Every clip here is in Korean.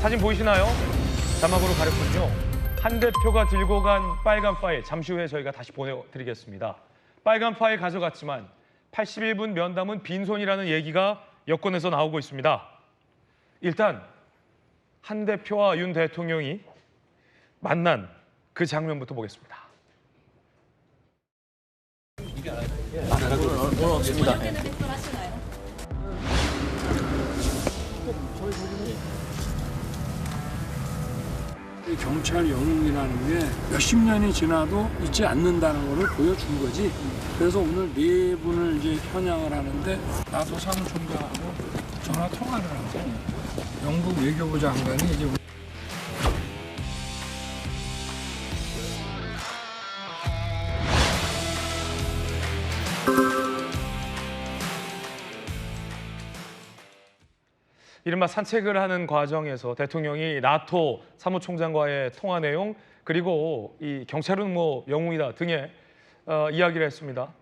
사진 보이시나요? 자막으로 가렸군요. 한 대표가 들고 간 빨간 파일 잠시 후에 저희가 다시 보내드리겠습니다. 빨간 파일 가져갔지만 81분 면담은 빈손이라는 얘기가 여권에서 나오고 있습니다. 일단 한 대표와 윤 대통령이 만난 그 장면부터 보겠습니다. 오늘 없습니다. 이 경찰 영웅이라는 게 몇십 년이 지나도 잊지 않는다는 것을 보여준 거지. 그래서 오늘 네 분을 이제 현양을 하는데 나도 사무총장하고 전화 통화를 하고 영국 외교부 장관이 이제 이른바 산책을 하는 과정에서 대통령이 나토 사무총장과의 통화 내용 그리고 이 경찰은 뭐 영웅이다 등의 이야기를 했습니다.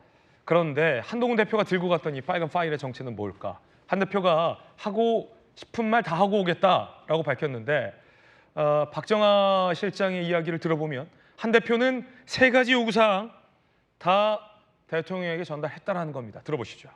그런데 한동훈 대표가 들고 갔던 이 빨간 파일의 정체는 뭘까? 한 대표가 하고 싶은 말 다 하고 오겠다라고 밝혔는데 박정아 실장의 이야기를 들어보면 한 대표는 3가지 요구사항 다 대통령에게 전달했다라는 겁니다. 들어보시죠.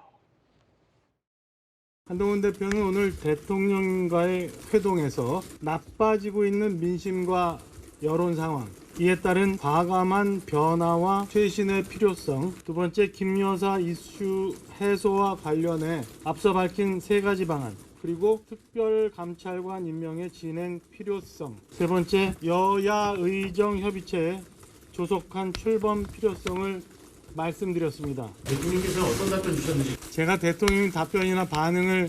한동훈 대표는 오늘 대통령과의 회동에서 나빠지고 있는 민심과 여론 상황, 이에 따른 과감한 변화와 쇄신의 필요성, 두 번째 김 여사 이슈 해소와 관련해 앞서 밝힌 3가지 방안, 그리고 특별감찰관 임명의 진행 필요성, 세 번째 여야 의정협의체에 조속한 출범 필요성을 말씀드렸습니다. 대통령께서 어떤 답변 주셨는지. 제가 대통령 답변이나 반응을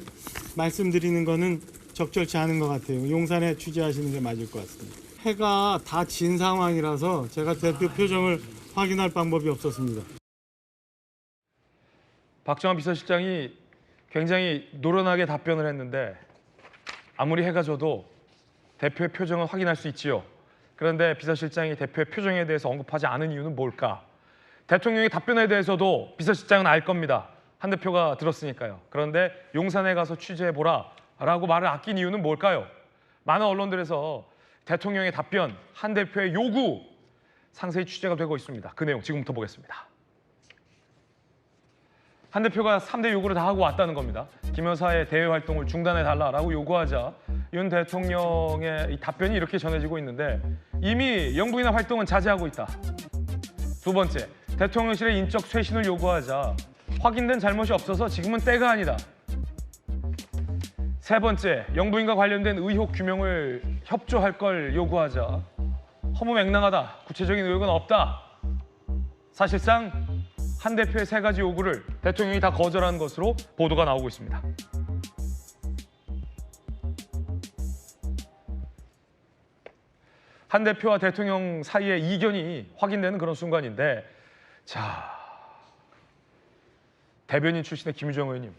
말씀드리는 것은 적절치 않은 것 같아요. 용산에 취재하시는 게 맞을 것 같습니다. 해가 다 진 상황이라서 제가 대표 표정을 확인할 방법이 없었습니다. 박정아 비서실장이 굉장히 노련하게 답변을 했는데 아무리 해가 져도 대표의 표정은 확인할 수 있지요. 그런데 비서실장이 대표의 표정에 대해서 언급하지 않은 이유는 뭘까? 대통령의 답변에 대해서도 비서실장은 알 겁니다. 한 대표가 들었으니까요. 그런데 용산에 가서 취재해보라 라고 말을 아낀 이유는 뭘까요? 많은 언론들에서 대통령의 답변, 한 대표의 요구 상세히 취재가 되고 있습니다. 그 내용 지금부터 보겠습니다. 한 대표가 3대 요구를 다 하고 왔다는 겁니다. 김 여사의 대외 활동을 중단해달라라고 요구하자 윤 대통령의 이 답변이 이렇게 전해지고 있는데 이미 영부인의 활동은 자제하고 있다. 두 번째, 대통령실의 인적 쇄신을 요구하자 확인된 잘못이 없어서 지금은 때가 아니다. 세 번째, 영부인과 관련된 의혹 규명을 협조할 걸 요구하자 허무맹랑하다. 구체적인 의혹은 없다. 사실상 한 대표의 3가지 요구를 대통령이 다 거절한 것으로 보도가 나오고 있습니다. 한 대표와 대통령 사이의 이견이 확인되는 그런 순간인데 자, 대변인 출신의 김유정 의원님,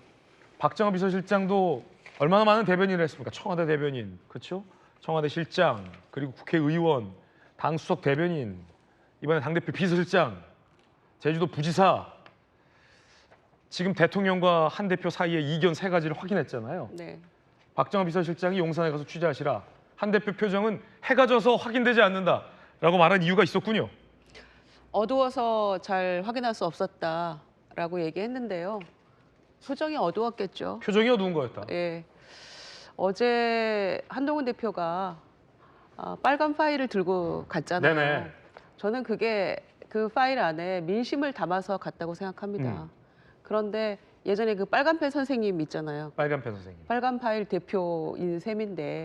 박정아 비서실장도 얼마나 많은 대변인을 했습니까? 청와대 대변인, 그렇죠? 청와대 실장, 그리고 국회의원, 당수석 대변인, 이번에 당대표 비서실장, 제주도 부지사, 지금 대통령과 한 대표 사이의 이견 3가지를 확인했잖아요. 네. 박정아 비서실장이 용산에 가서 취재하시라. 한 대표 표정은 해가 져서 확인되지 않는다라고 말한 이유가 있었군요. 어두워서 잘 확인할 수 없었다라고 얘기했는데요. 표정이 어두웠겠죠. 표정이 어두운 거였다. 예. 어제 한동훈 대표가 빨간 파일을 들고 갔잖아요. 네네. 저는 그게 그 파일 안에 민심을 담아서 갔다고 생각합니다. 그런데 예전에 그 빨간펜 선생님 있잖아요. 빨간펜 선생님. 빨간 파일 대표인 셈인데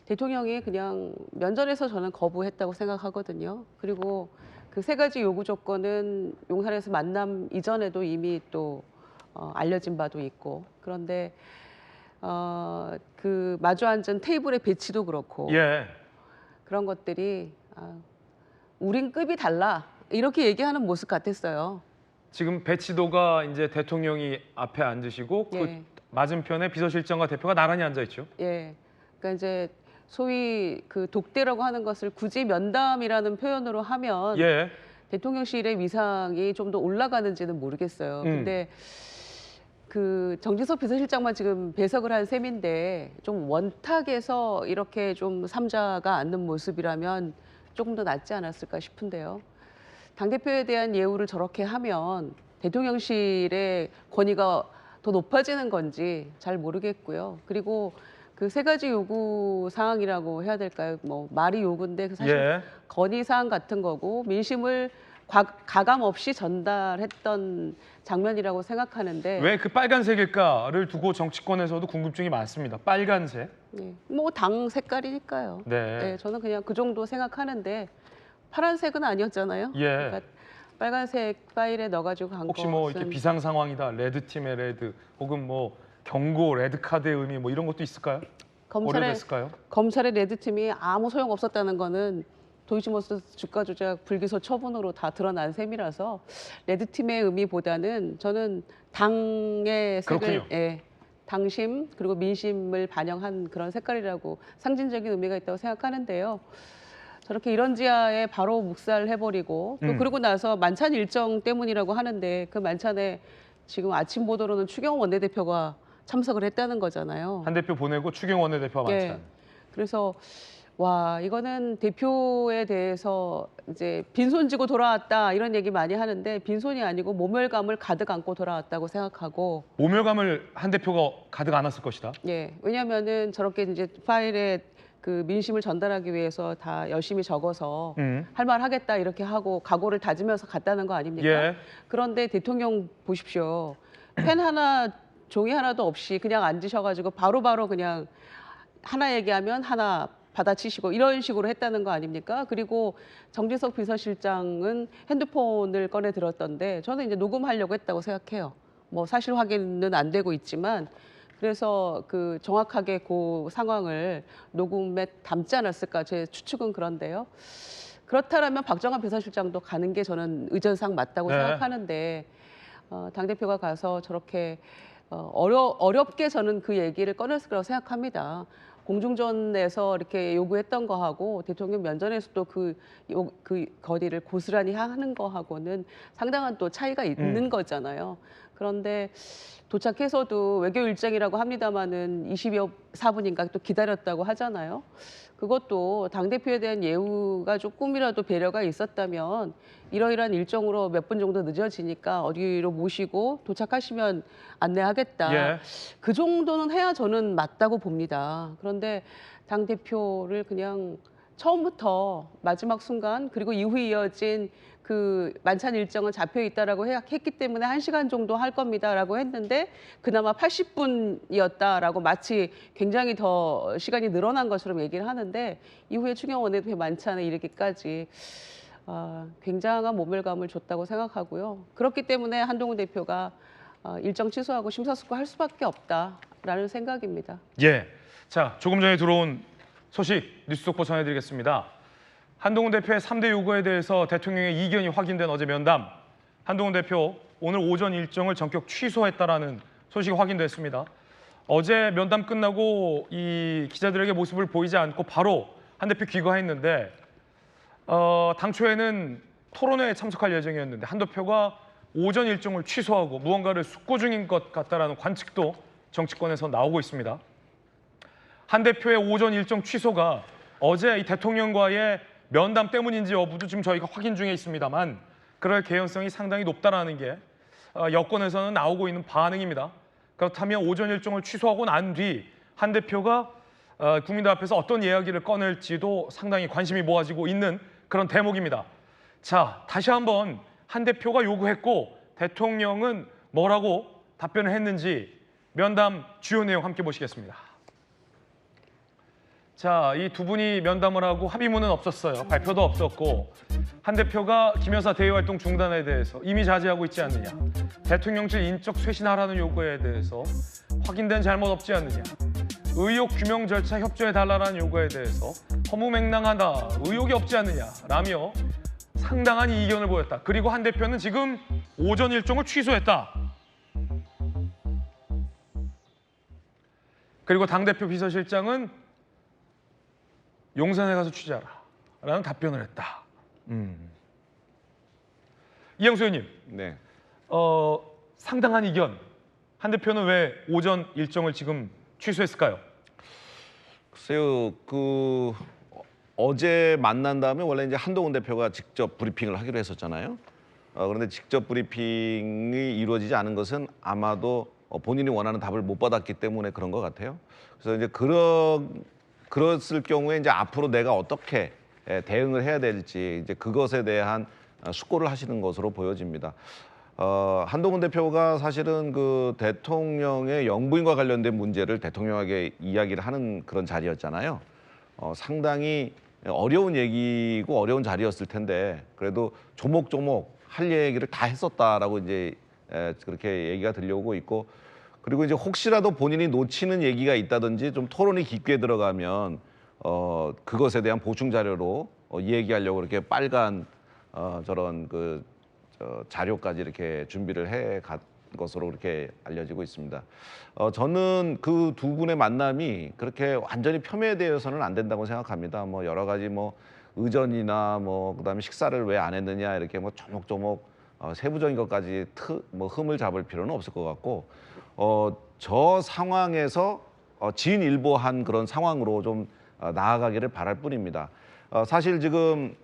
대통령이 그냥 면전에서 저는 거부했다고 생각하거든요. 그리고 그 3가지 요구 조건은 용산에서 만남 이전에도 이미 또 알려진 바도 있고 그런데 그 마주 앉은 테이블의 배치도 그렇고 예. 그런 것들이 우린 급이 달라 이렇게 얘기하는 모습 같았어요. 지금 배치도가 이제 대통령이 앞에 앉으시고 예. 그 맞은편에 비서실장과 대표가 나란히 앉아 있죠. 예. 그러니까 이제 소위 그 독대라고 하는 것을 굳이 면담이라는 표현으로 하면 예. 대통령실의 위상이 좀 더 올라가는지는 모르겠어요. 근데 그 정진석 비서실장만 지금 배석을 한 셈인데 좀 원탁에서 이렇게 좀 삼자가 않는 모습이라면 조금 더 낫지 않았을까 싶은데요. 당대표에 대한 예우를 저렇게 하면 대통령실의 권위가 더 높아지는 건지 잘 모르겠고요. 그리고 그 세 가지 요구 사항이라고 해야 될까요? 뭐 말이 요구인데 그 사실 예. 건의 사항 같은 거고 민심을 가감 없이 전달했던 장면이라고 생각하는데 왜 그 빨간색일까를 두고 정치권에서도 궁금증이 많습니다. 빨간색. 뭐 당 색깔이니까요. 네. 저는 그냥 그 정도 생각하는데 파란색은 아니었잖아요. 예. 그러니까 빨간색 파일에 넣어가지고 간 혹시 것은 뭐 이렇게 비상 상황이다, 레드 팀의 레드, 혹은 뭐 경고 레드 카드의 의미 뭐 이런 것도 있을까요? 오래됐을까요? 검찰의 레드팀이 아무 소용 없었다는 거는 도이치모터 주가 조작 불기소 처분으로 다 드러난 셈이라서 레드팀의 의미보다는 저는 당의 색을 그렇군요. 당심 그리고 민심을 반영한 그런 색깔이라고 상징적인 의미가 있다고 생각하는데요. 저렇게 이런지하에 바로 묵살해버리고 또 그러고 나서 만찬 일정 때문이라고 하는데 그 만찬에 지금 아침 보도로는 추경호 원내대표가 참석을 했다는 거잖아요. 한 대표 보내고 추경 원내대표가 예. 만찬. 그래서 와 이거는 대표에 대해서 이제 빈손 지고 돌아왔다 이런 얘기 많이 하는데 빈손이 아니고 모멸감을 가득 안고 돌아왔다고 생각하고 모멸감을 한 대표가 가득 안았을 것이다. 왜냐하면은 저렇게 이제 파일에 그 민심을 전달하기 위해서 다 열심히 적어서 할 말 하겠다 이렇게 하고 각오를 다지면서 갔다는 거 아닙니까? 예. 그런데 대통령 보십시오. 펜 하나 종이 하나도 없이 그냥 앉으셔가지고 바로바로 그냥 하나 얘기하면 하나 받아치시고 이런 식으로 했다는 거 아닙니까? 그리고 정진석 비서실장은 핸드폰을 꺼내 들었던데 저는 이제 녹음하려고 했다고 생각해요. 뭐 사실 확인은 안 되고 있지만 그래서 그 정확하게 그 상황을 녹음에 담지 않았을까 제 추측은 그런데요. 그렇다면 박정환 비서실장도 가는 게 저는 의전상 맞다고 네. 생각하는데 당대표가 가서 저렇게 어렵게 저는 그 얘기를 꺼냈을 거라고 생각합니다. 공중전에서 이렇게 요구했던 거하고 대통령 면전에서도 그 거리를 고스란히 하는 거하고는 상당한 또 차이가 있는 거잖아요. 그런데 도착해서도 외교 일정이라고 합니다마는 24분인가 또 기다렸다고 하잖아요. 그것도 당대표에 대한 예우가 조금이라도 배려가 있었다면 이러이러한 일정으로 몇 분 정도 늦어지니까 어디로 모시고 도착하시면 안내하겠다. 예. 그 정도는 해야 저는 맞다고 봅니다. 그런데 당대표를 그냥 처음부터 마지막 순간 그리고 이후에 이어진 그 만찬 일정은 잡혀 있다라고 했기 때문에 1시간 정도 할 겁니다라고 했는데 그나마 80분이었다라고 마치 굉장히 더 시간이 늘어난 것처럼 얘기를 하는데 이후에 추경호 원내대표 만찬에 이르기까지 굉장한 모멸감을 줬다고 생각하고요. 그렇기 때문에 한동훈 대표가 일정 취소하고 심사숙고할 수밖에 없다라는 생각입니다. 예. 자, 조금 전에 들어온 소식 뉴스 속보 전해드리겠습니다. 한동훈 대표의 3대 요구에 대해서 대통령의 이견이 확인된 어제 면담. 한동훈 대표 오늘 오전 일정을 전격 취소했다라는 소식이 확인됐습니다. 어제 면담 끝나고 이 기자들에게 모습을 보이지 않고 바로 한 대표 귀가했는데 당초에는 토론회에 참석할 예정이었는데 한 대표가 오전 일정을 취소하고 무언가를 숙고 중인 것 같다라는 관측도 정치권에서 나오고 있습니다. 한 대표의 오전 일정 취소가 어제 이 대통령과의 면담 때문인지 여부도 지금 저희가 확인 중에 있습니다만 그럴 개연성이 상당히 높다라는 게 여권에서는 나오고 있는 반응입니다. 그렇다면 오전 일정을 취소하고 난 뒤 한 대표가 국민들 앞에서 어떤 이야기를 꺼낼지도 상당히 관심이 모아지고 있는 그런 대목입니다. 자, 다시 한번 한 대표가 요구했고 대통령은 뭐라고 답변을 했는지 면담 주요 내용 함께 보시겠습니다. 자, 이 두 분이 면담을 하고 합의문은 없었어요. 발표도 없었고 한 대표가 김 여사 대외활동 중단에 대해서 이미 자제하고 있지 않느냐, 대통령실 인적 쇄신하라는 요구에 대해서 확인된 잘못 없지 않느냐, 의혹 규명 절차 협조해달라는 요구에 대해서 허무맹랑하다, 의혹이 없지 않느냐라며 상당한 이견을 보였다. 그리고 한 대표는 지금 오전 일정을 취소했다. 그리고 당대표 비서실장은 용산에 가서 취재하라 라는 답변을 했다. 이영수 의원님, 네. 상당한 이견 한 대표는 왜 오전 일정을 지금 취소했을까요? 글쎄요, 어제 만난 다음에 원래 이제 한동훈 대표가 직접 브리핑을 하기로 했었잖아요. 그런데 직접 브리핑이 이루어지지 않은 것은 아마도 본인이 원하는 답을 못 받았기 때문에 그런 것 같아요. 그래서 이제 그랬을 경우에 이제 앞으로 내가 어떻게 대응을 해야 될지 이제 그것에 대한 숙고를 하시는 것으로 보여집니다. 한동훈 대표가 사실은 그 대통령의 영부인과 관련된 문제를 대통령에게 이야기를 하는 그런 자리였잖아요. 상당히 어려운 얘기고 어려운 자리였을 텐데 그래도 조목조목 할 얘기를 다 했었다라고 이제 그렇게 얘기가 들려오고 있고 그리고 이제 혹시라도 본인이 놓치는 얘기가 있다든지 좀 토론이 깊게 들어가면 그것에 대한 보충 자료로 얘기하려고 이렇게 빨간 저런 자료까지 이렇게 준비를 해 간 것으로 그렇게 알려지고 있습니다. 저는 그 두 분의 만남이 그렇게 완전히 폄훼되어서는 안 된다고 생각합니다. 뭐 여러 가지 뭐 의전이나 뭐 그다음에 식사를 왜 안 했느냐 이렇게 뭐 조목조목 세부적인 것까지 흠을 잡을 필요는 없을 것 같고 저 상황에서 진일보한 그런 상황으로 좀 나아가기를 바랄 뿐입니다. 사실 지금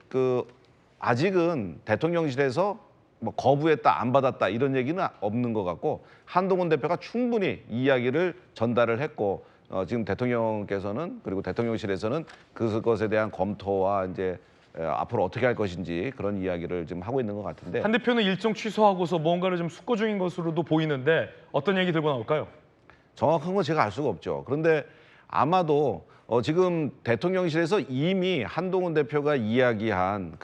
아직은 대통령실에서 뭐 거부했다 안 받았다 이런 얘기는 없는 것 같고 한동훈 대표가 충분히 이야기를 전달을 했고 지금 대통령께서는 그리고 대통령실에서는 그것에 대한 검토와 이제 앞으로 어떻게 할 것인지 그런 이야기를 지금 하고 있는 것 같은데 한 대표는 일정 취소하고서 뭔가를 좀 숙고 중인 것으로도 보이는데 어떤 얘기 들고 나올까요? 정확한 건 제가 알 수가 없죠. 그런데 아마도 지금 대통령실에서 이미 한동훈 대표가 이야기한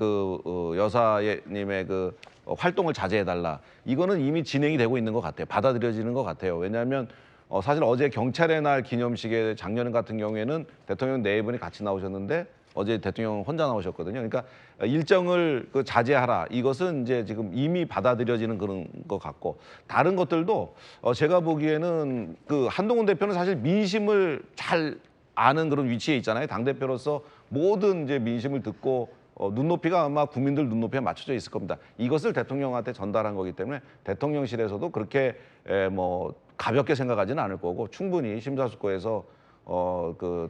여사님의 활동을 자제해달라. 이거는 이미 진행이 되고 있는 것 같아요. 받아들여지는 것 같아요. 왜냐하면 사실 어제 경찰의 날 기념식에 작년 같은 경우에는 대통령 네 분이 같이 나오셨는데 어제 대통령 혼자 나오셨거든요. 그러니까 일정을 자제하라. 이것은 이제 지금 이미 받아들여지는 그런 것 같고 다른 것들도 제가 보기에는 한동훈 대표는 사실 민심을 잘 아는 그런 위치에 있잖아요. 당대표로서 모든 이제 민심을 듣고 눈높이가 아마 국민들 눈높이에 맞춰져 있을 겁니다. 이것을 대통령한테 전달한 거기 때문에 대통령실에서도 그렇게 뭐 가볍게 생각하지는 않을 거고 충분히 심사숙고해서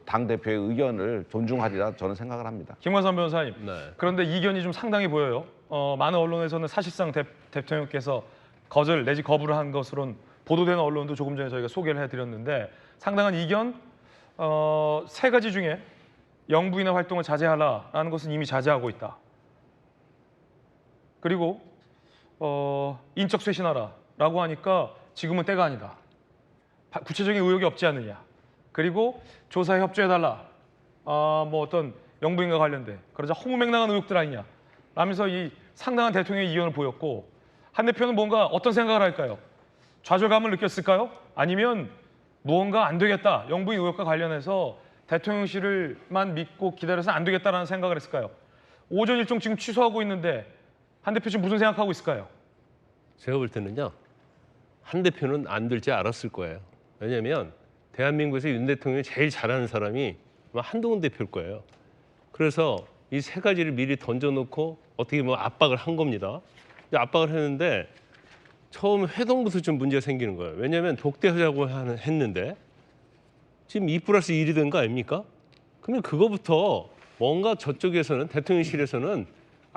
당 대표의 의견을 존중하리라 저는 생각을 합니다. 김관삼 변호사님. 네. 그런데 이견이 좀 상당히 보여요. 많은 언론에서는 사실상 대통령께서 거절 내지 거부를 한 것으로는 보도되는 언론도 조금 전에 저희가 소개를 해드렸는데 상당한 이견 세 가지 중에 영부인의 활동을 자제하라라는 것은 이미 자제하고 있다. 그리고 인적 쇄신하라라고 하니까 지금은 때가 아니다. 구체적인 의혹이 없지 않느냐. 그리고 조사에 협조해달라. 뭐 어떤 영부인과 관련된 그러자 허무맹랑한 의혹들 아니냐. 라면서 이 상당한 대통령의 이견을 보였고 한 대표는 뭔가 어떤 생각을 할까요? 좌절감을 느꼈을까요? 아니면 무언가 안 되겠다. 영부인 의혹과 관련해서 대통령실을만 믿고 기다려서 안 되겠다라는 생각을 했을까요? 오전 일정 지금 취소하고 있는데 한 대표 지금 무슨 생각하고 있을까요? 제가 볼 때는요. 한 대표는 안 될지 알았을 거예요. 왜냐하면 대한민국에서 윤 대통령이 제일 잘하는 사람이 아마 한동훈 대표일 거예요. 그래서 이 세 가지를 미리 던져놓고 어떻게 뭐 압박을 한 겁니다. 근데 압박을 했는데 처음 회동부터 좀 문제가 생기는 거예요. 왜냐하면 독대하자고 했는데 지금 2+1이 된 거 아닙니까? 그러면 그거부터 뭔가 저쪽에서는 대통령실에서는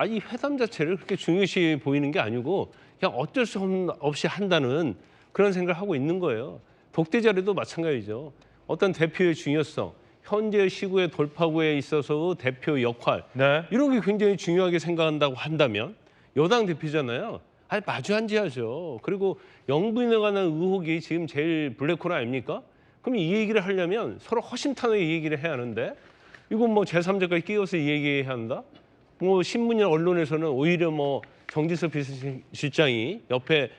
이 회담 자체를 그렇게 중요시 보이는 게 아니고 그냥 어쩔 수 없이 한다는 그런 생각을 하고 있는 거예요. 독대 자리도 마찬가지죠. 어떤 대표의 중요성, 현재 시구의 돌파구에 있어서 대표 역할 네. 이런 게 굉장히 중요하게 생각한다고 한다면 여당 대표잖아요. 마주 앉아야죠. 그리고 영부인에 관한 의혹이 지금 제일 블랙홀 아닙니까? 그럼 이 얘기를 하려면 서로 허심탄회하게 이 얘기를 해야 하는데 이건 뭐 제3자까지 끼워서 이 얘기해야 한다? 뭐 신문이나 언론에서는 오히려 뭐 정진석 비서실장이 옆에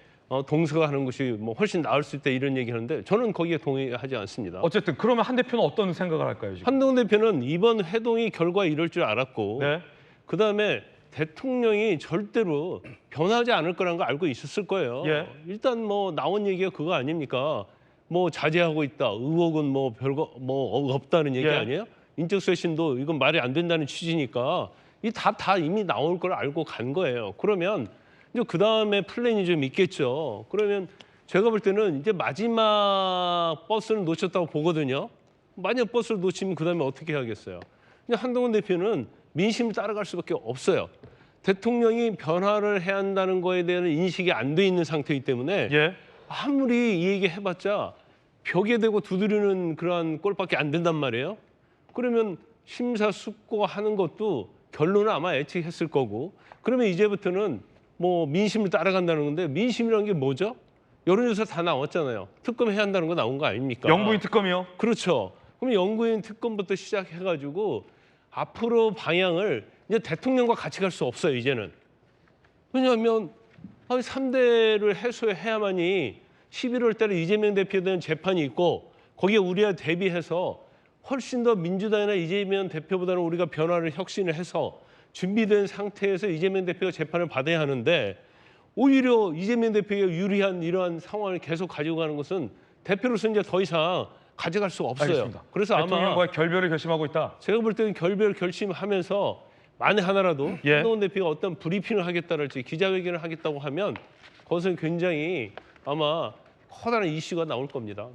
동서가 하는 것이 뭐 훨씬 나을 수 있다 이런 얘기하는데 저는 거기에 동의하지 않습니다. 어쨌든 그러면 한 대표는 어떤 생각을 할까요? 지금? 한동훈 대표는 이번 회동이 결과 이럴 줄 알았고 네. 그다음에 대통령이 절대로 변하지 않을 거라는 거 알고 있었을 거예요. 예. 일단 뭐 나온 얘기가 그거 아닙니까? 뭐 자제하고 있다. 의혹은 뭐 별거 뭐 없다는 얘기 예. 아니에요? 인적 쇄신도 이건 말이 안 된다는 취지니까 이 답 다 이미 나올 걸 알고 간 거예요. 그러면 이제 그 다음에 플랜이 좀 있겠죠. 그러면 제가 볼 때는 이제 마지막 버스를 놓쳤다고 보거든요. 만약 버스를 놓치면 그다음에 어떻게 하겠어요? 근데 한동훈 대표는 민심을 따라갈 수밖에 없어요. 대통령이 변화를 해야 한다는 거에 대한 인식이 안 돼 있는 상태이기 때문에 예. 아무리 이 얘기 해봤자 벽에 대고 두드리는 그러한 꼴밖에 안 된단 말이에요. 그러면 심사숙고하는 것도 결론은 아마 예측했을 거고 그러면 이제부터는 뭐 민심을 따라간다는 건데 민심이라는 게 뭐죠? 여론조사 다 나왔잖아요. 특검해야 한다는 거 나온 거 아닙니까? 영부인 특검이요. 그렇죠. 그럼 영구인 특검부터 시작해가지고 앞으로 방향을 이제 대통령과 같이 갈 수 없어요. 이제는. 왜냐하면 3대를 해소해야만이 11월 달에 이재명 대표에 대한 재판이 있고 거기에 우리가 대비해서 훨씬 더 민주당이나 이재명 대표보다는 우리가 변화를 혁신을 해서 준비된 상태에서 이재명 대표가 재판을 받아야 하는데 오히려 이재명 대표가 유리한 이러한 상황을 계속 가지고 가는 것은 대표로서 이제 더 이상 가져갈 수가 없어요. 알겠습니다. 그래서 아마 대통령과의 결별을 결심하고 있다. 제가 볼 때는 결별 결심하면서 만에 하나라도 예. 한동훈 대표가 어떤 브리핑을 하겠다랄지 기자회견을 하겠다고 하면 그것은 굉장히 아마 커다란 이슈가 나올 겁니다.